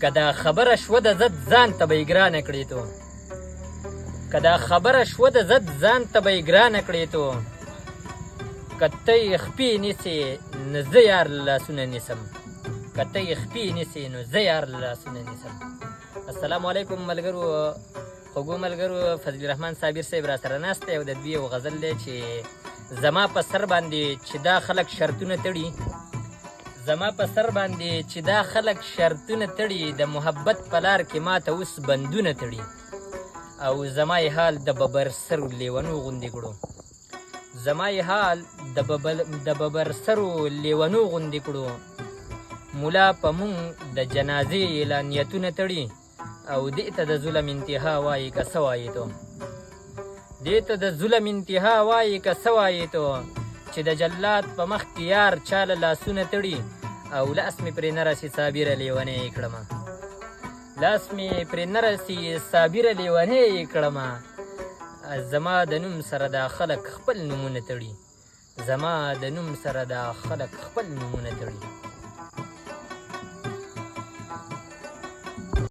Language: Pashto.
که دا خبره شوه د زد ځان ته به یې ګرانه کړې تو که دا خبره شوه د زد ځان ته به یې ګرانه کړې تو که ته یې خپې نیسې نو زه یار لاسونه نیسم که ته یې خپې نیسې نو زه یار لاسونه نیسم. السلام علیکم ملګرو، خوږو ملګرو. فضل الرحمن صابر صاحب را سره ناست دی او د دوی یو غزل دی چې زما په سر باندې چې دا خلک شرطونه تړي، زما په سر باندې چې دا خلک شرطونه تړي، د محبت په لار کې ماته اوس بندونه تړي، او زما یې حال د ببر سرو لیونو غوندې کړو، زما یې حال د ببر سرو لیونو غوندې کړو. مولا په مونږ د جنازې اعلانیتونه تړي، او دې ته د ظلم انتها وایي که څه وایې تو، دې ته د ظلم انتها وایي که څه وایې تو، چې د جلاد په مخ کې یار چاله لاسونه تړي، او لاس مې پرې نه رسي صابره لیونی یې کړمه، لاس مې پرې نه رسي صابره لیونی یې کړمه. زما د نوم سره دا خلک خپل نومونه تړي، زما د نوم سره دا خلک خپل نومونه تړي.